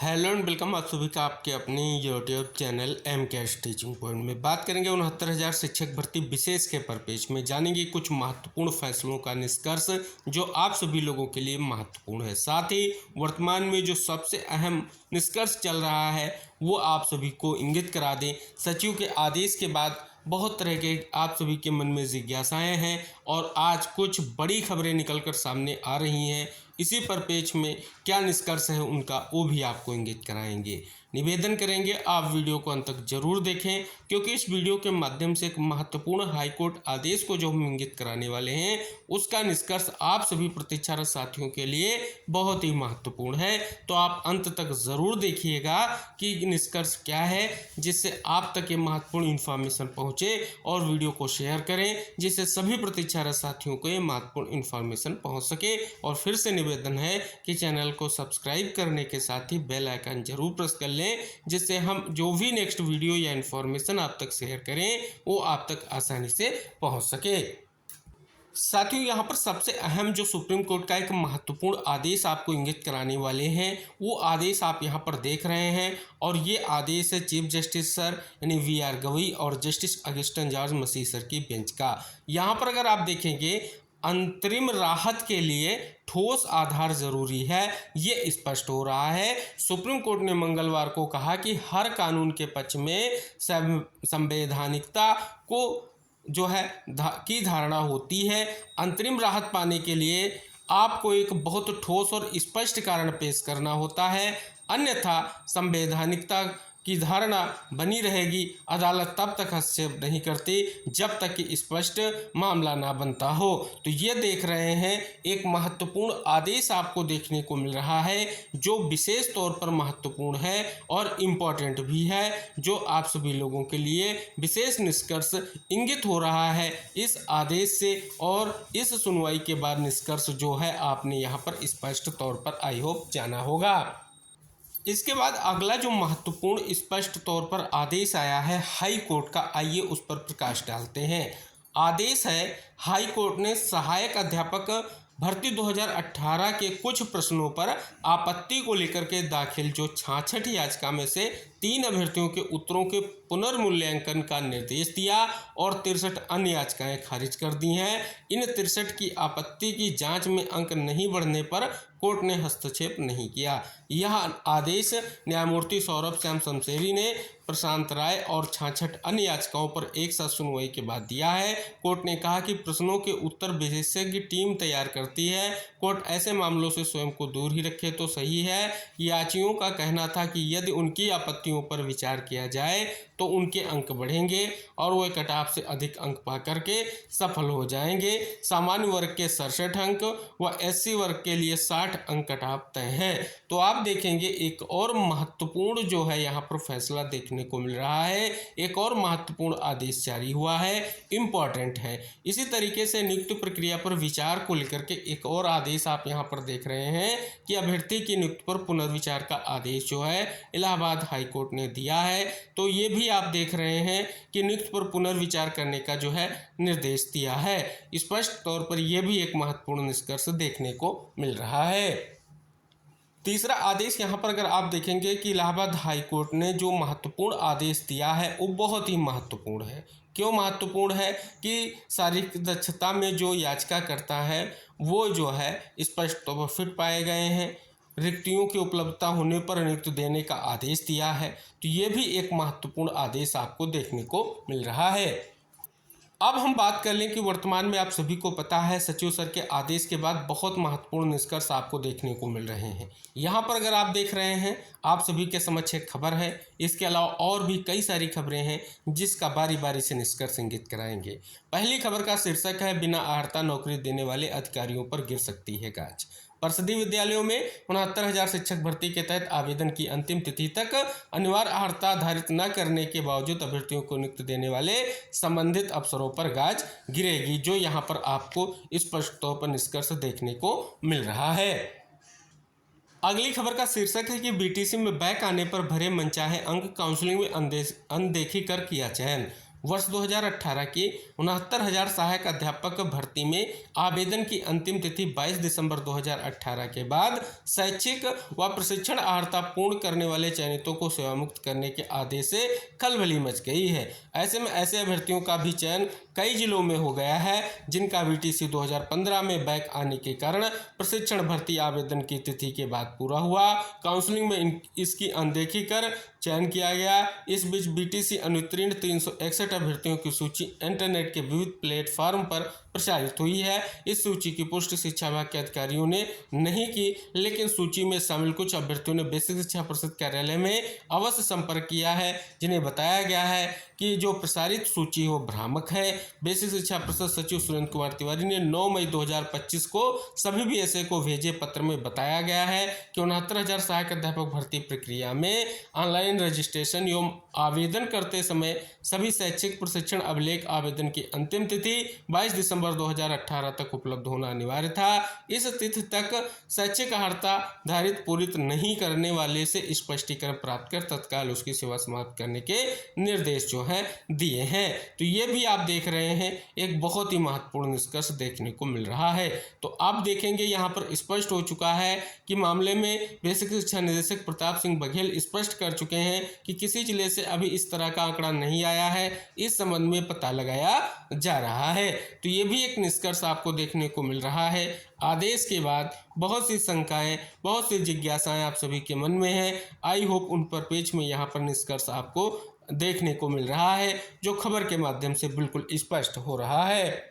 Hello and welcome आप सभी का आपके अपने YouTube channel M cash teaching point में। बात करेंगे 69,000 शिक्षक भर्ती विशेष के परिपेक्ष में। जानेंगे कुछ महत्वपूर्ण फैसलों का निष्कर्ष जो आप सभी लोगों के लिए महत्वपूर्ण है। साथ ही वर्तमान में जो सबसे अहम निष्कर्ष चल रहा है वो आप सभी को इंगित करा दें। सचिव के आदेश के बाद बहुत तरह के आप सभी के मन में जिज्ञासाएं हैं और आज कुछ बड़ी खबरें निकलकर सामने आ रही हैं। इसी परिपेक्ष में क्या निष्कर्ष है उनका वो भी आपको इंगित कराएंगे। निवेदन करेंगे आप वीडियो को अंत तक जरूर देखें, क्योंकि इस वीडियो के माध्यम से एक महत्वपूर्ण हाईकोर्ट आदेश को जो हम इंगित कराने वाले हैं उसका निष्कर्ष आप सभी प्रतीक्षारत साथियों के लिए बहुत ही महत्वपूर्ण है। तो आप अंत तक ज़रूर देखिएगा कि निष्कर्ष क्या है, जिससे आप तक ये महत्वपूर्ण इन्फॉर्मेशन पहुँचे, और वीडियो को शेयर करें जिससे सभी प्रतीक्षारत साथियों को ये महत्वपूर्ण इन्फॉर्मेशन पहुँच सके। और फिर से निवेदन है कि चैनल को सब्सक्राइब करने के साथ ही बेल आइकन जरूर प्रेस कर लें, जिससे हम जो भी नेक्स्ट वीडियो या इन्फॉर्मेशन आप तक शेयर करें वो आप तक आसानी से पहुंच सके। साथियों, यहाँ पर सबसे अहम जो सुप्रीम कोर्ट का एक महत्वपूर्ण आदेश आपको इंगित कराने वाले हैं वो आदेश आप यहाँ पर देख रहे हैं, और ये आदेश है चीफ जस्टिस सर यानी वी.आर. गवई और जस्टिस अगस्टिन जॉर्ज मसीह सर की बेंच का। यहाँ पर अगर आप देखेंगे अंतरिम राहत के लिए ठोस आधार जरूरी है, ये स्पष्ट हो रहा है। सुप्रीम कोर्ट ने मंगलवार को कहा कि हर कानून के पक्ष में संवैधानिकता को जो है की धारणा होती है। अंतरिम राहत पाने के लिए आपको एक बहुत ठोस और स्पष्ट कारण पेश करना होता है, अन्यथा संवैधानिकता की धारणा बनी रहेगी। अदालत तब तक हस्तक्षेप नहीं करती जब तक कि स्पष्ट मामला ना बनता हो। तो ये देख रहे हैं एक महत्वपूर्ण आदेश आपको देखने को मिल रहा है जो विशेष तौर पर महत्वपूर्ण है और इम्पॉर्टेंट भी है, जो आप सभी लोगों के लिए विशेष निष्कर्ष इंगित हो रहा है इस आदेश से। और इस सुनवाई के बाद निष्कर्ष जो है आपने यहाँ पर स्पष्ट तौर पर आई होप जाना होगा। इसके बाद अगला जो महत्वपूर्ण स्पष्ट तौर पर आदेश आया है हाई कोर्ट का, आइए उस पर प्रकाश डालते हैं। आदेश है हाई कोर्ट ने सहायक अध्यापक भर्ती 2018 के कुछ प्रश्नों पर आपत्ति को लेकर के दाखिल जो 66 याचिका में से 3 अभ्यर्थियों के उत्तरों के पुनर्मूल्यांकन का निर्देश दिया और 63 अन्य याचिकाएं खारिज कर दी हैं। इन 63 की आपत्ति की जांच में अंक नहीं बढ़ने पर कोर्ट ने हस्तक्षेप नहीं किया। यह आदेश न्यायमूर्ति सौरभ श्याम शमशेरी ने प्रशांत राय और 66 अन्य याचिकाओं पर एक साथ सुनवाई के बाद दिया है। कोर्ट ने कहा कि प्रश्नों के उत्तर विशेषज्ञ टीम तैयार करती है। कोर्ट ऐसे मामलों से स्वयं को दूर ही रखे तो सही है। याचियों का कहना था कि यदि उनकी आपत्तियों पर विचार किया जाए तो उनके अंक बढ़ेंगे और वो कटऑफ से अधिक अंक पा करके सफल हो जाएंगे। सामान्य वर्ग के 67 अंक व एससी वर्ग के लिए 60 अंक कटऑफ तय हैं। तो आप देखेंगे एक और महत्वपूर्ण जो है यहाँ पर फैसला देखने को मिल रहा है, एक और महत्वपूर्ण आदेश जारी हुआ है, इम्पॉर्टेंट है। इसी तरीके से नियुक्ति प्रक्रिया पर विचार को लेकर के एक और आदेश आप यहाँ पर देख रहे हैं कि अभ्यर्थी की नियुक्ति पर पुनर्विचार का आदेश जो है इलाहाबाद हाई कोर्ट ने दिया है। तो ये भी आप देख रहे हैं कि नियुक्ति पर पुनर्विचार करने का जो है निर्देश दिया है। स्पष्ट तौर पर यह भी एक महत्वपूर्ण निष्कर्ष देखने को मिल रहा है। तीसरा आदेश यहाँ पर अगर आप देखेंगे कि इलाहाबाद हाई कोर्ट ने जो महत्वपूर्ण आदेश दिया है वो बहुत ही महत्वपूर्ण है। क्यों महत्वपूर्ण है कि शारीरिक दक्षता में जो याचिका करता है वो जो है स्पष्ट तौर पर फिट पाए गए हैं। रिक्तियों की उपलब्धता होने पर नियुक्ति देने का आदेश दिया है। तो ये भी एक महत्वपूर्ण आदेश आपको देखने को मिल रहा है। अब हम बात कर लें कि वर्तमान में आप सभी को पता है सचिव सर के आदेश के बाद बहुत महत्वपूर्ण निष्कर्ष आपको देखने को मिल रहे हैं। यहाँ पर अगर आप देख रहे हैं आप सभी के समक्ष एक खबर है, इसके अलावा और भी कई सारी खबरें हैं जिसका बारी बारी से निष्कर्ष इंगित कराएंगे। पहली खबर का शीर्षक है बिना अर्हता नौकरी देने वाले अधिकारियों पर गिर सकती है गाज। परिषदीय विद्यालयों में 69,000 शिक्षक भर्ती के तहत आवेदन की अंतिम तिथि तक अनिवार्य अर्हता आधारित न करने के बावजूद अभ्यर्थियों को नियुक्ति देने वाले संबंधित अफसरों पर गाज गिरेगी, जो यहाँ पर आपको स्पष्ट तौर पर निष्कर्ष देखने को मिल रहा है। अगली खबर का शीर्षक है कि बीटीसी में बैक आने पर भरे मनचाहे अंक, काउंसलिंग में अनदेखी कर किया चयन। वर्ष 2018 की 69,000 सहायक अध्यापक भर्ती में आवेदन की अंतिम तिथि 22 दिसंबर 2018 के बाद शैक्षिक व प्रशिक्षण अर्हता पूर्ण करने वाले चयनितों को सेवामुक्त करने के आदेश से खलबली मच गई है। ऐसे में ऐसे अभ्यर्थियों का भी चयन कई जिलों में हो गया है जिनका VTC 2015 में बैक आने के कारण प्रशिक्षण भर्ती आवेदन की तिथि के बाद पूरा हुआ। काउंसलिंग में इसकी अनदेखी कर चयन किया गया। इस बीच VTC अनुत्तीर्ण 361 अभ्यर्थियों की सूची इंटरनेट के विविध प्लेटफॉर्म पर प्रसारित हुई है। इस सूची की पुष्टि शिक्षा विभाग के अधिकारियों ने नहीं की, लेकिन सूची में शामिल कुछ अभ्यर्थियों ने बेसिक शिक्षा परिषद कार्यालय में अवश्य संपर्क किया है, जिन्हें बताया गया है कि जो प्रसारित सूची वो भ्रामक है। बेसिक शिक्षा परिषद सचिव सुरेंद्र कुमार तिवारी ने 9 मई 2025 को सभी BSA को भेजे पत्र में बताया गया है कि 69,000 सहायक अध्यापक भर्ती प्रक्रिया में ऑनलाइन रजिस्ट्रेशन एवं आवेदन करते समय सभी शैक्षिक प्रशिक्षण अभिलेख आवेदन की अंतिम तिथि 22 दिसंबर 2018 तक उपलब्ध होना अनिवार्य था। इस तिथि तक शैक्षिक अर्हता धारित पूरित नहीं करने वाले से स्पष्टीकरण प्राप्त कर तत्काल उसकी सेवा समाप्त करने के निर्देश जो हैं दिए हैं। तो ये भी आप देख रहे हैं एक बहुत ही महत्वपूर्ण निष्कर्ष देखने को मिल रहा है। तो आप देखेंगे यहाँ पर स्पष्ट हो चुका है कि मामले में बेसिक शिक्षा निदेशक प्रताप सिंह बघेल स्पष्ट कर चुके हैं कि किसी जिले से अभी इस तरह का आंकड़ा नहीं आया है, इस संबंध में पता लगाया जा रहा है। तो ये भी एक निष्कर्ष आपको देखने को मिल रहा है। आदेश के बाद बहुत सी शंकाएं, बहुत सी जिज्ञासाएं आप सभी के मन में हैं। आई होप उन पर पेज में यहाँ पर निष्कर्ष आपको देखने को मिल रहा है, जो खबर के माध्यम से बिल्कुल स्पष्ट हो रहा है।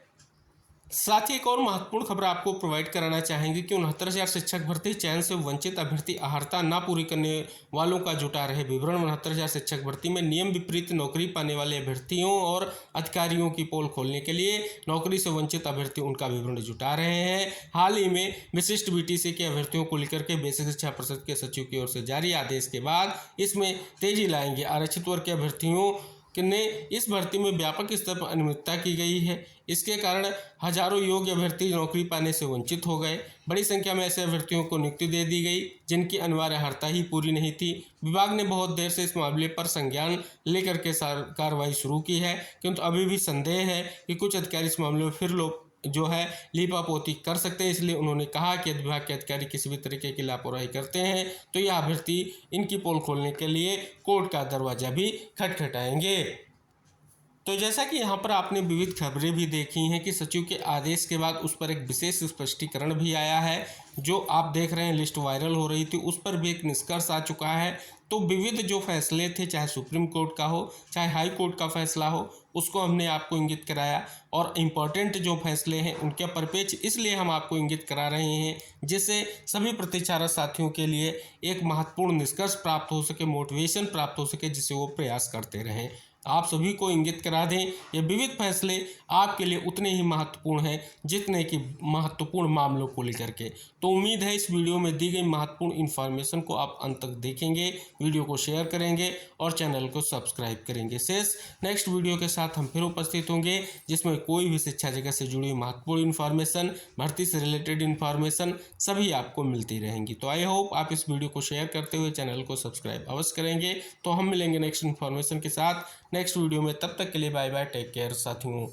साथ ही एक और महत्वपूर्ण खबर आपको प्रोवाइड कराना चाहेंगे कि 69,000 शिक्षक भर्ती चयन से वंचित अभ्यर्थी अर्हता न पूरी करने वालों का जुटा रहे विवरण। 69,000 शिक्षक भर्ती में नियम विपरीत नौकरी पाने वाले अभ्यर्थियों और अधिकारियों की पोल खोलने के लिए नौकरी से वंचित अभ्यर्थी उनका विवरण जुटा रहे हैं। हाल ही में विशिष्ट VTC के अभ्यर्थियों को लेकर के बेसिक शिक्षा परिषद के सचिव की ओर से जारी आदेश के बाद इसमें तेजी लाएंगे। आरक्षित वर्ग के अभ्यर्थियों ने इस भर्ती में व्यापक स्तर पर अनियमितता की गई है। इसके कारण हजारों योग्य अभ्यर्थी नौकरी पाने से वंचित हो गए। बड़ी संख्या में ऐसे अभ्यर्थियों को नियुक्ति दे दी गई जिनकी अनिवार्य अर्हता ही पूरी नहीं थी। विभाग ने बहुत देर से इस मामले पर संज्ञान लेकर के कार्रवाई शुरू की है, किंतु अभी भी संदेह है कि कुछ अधिकारी इस मामले में फिर जो है लीपापोती कर सकते हैं। इसलिए उन्होंने कहा कि यदि विभाग के अधिकारी किसी भी तरीके की लापरवाही करते हैं तो यह अभ्यर्थी इनकी पोल खोलने के लिए कोर्ट का दरवाजा भी खटखटाएंगे। तो जैसा कि यहाँ पर आपने विविध खबरें भी देखी हैं कि सचिव के आदेश के बाद उस पर एक विशेष स्पष्टीकरण भी आया है। जो आप देख रहे हैं लिस्ट वायरल हो रही थी, उस पर भी एक निष्कर्ष आ चुका है। तो विविध जो फैसले थे, चाहे सुप्रीम कोर्ट का हो चाहे हाई कोर्ट का फैसला हो, उसको हमने आपको इंगित कराया। और इम्पॉर्टेंट जो फैसले हैं उनके परिपेक्ष इसलिए हम आपको इंगित करा रहे हैं जिससे सभी प्रतिचारक साथियों के लिए एक महत्वपूर्ण निष्कर्ष प्राप्त हो सके, मोटिवेशन प्राप्त हो सके, जिसे वो प्रयास करते रहें। आप सभी को इंगित करा दें, ये विविध फैसले आपके लिए उतने ही महत्वपूर्ण हैं जितने कि महत्वपूर्ण मामलों को लेकर के। तो उम्मीद है इस वीडियो में दी गई महत्वपूर्ण इन्फॉर्मेशन को आप अंत तक देखेंगे, वीडियो को शेयर करेंगे और चैनल को सब्सक्राइब करेंगे। शेष नेक्स्ट वीडियो के साथ हम फिर उपस्थित होंगे, जिसमें कोई भी शिक्षा जगत से जुड़ी महत्वपूर्ण इन्फॉर्मेशन, भर्ती से रिलेटेड इन्फॉर्मेशन सभी आपको मिलती रहेंगी। तो आई होप आप इस वीडियो को शेयर करते हुए चैनल को सब्सक्राइब अवश्य करेंगे। तो हम मिलेंगे नेक्स्ट इन्फॉर्मेशन के साथ नेक्स्ट वीडियो में। तब तक के लिए बाय बाय, टेक केयर साथियों।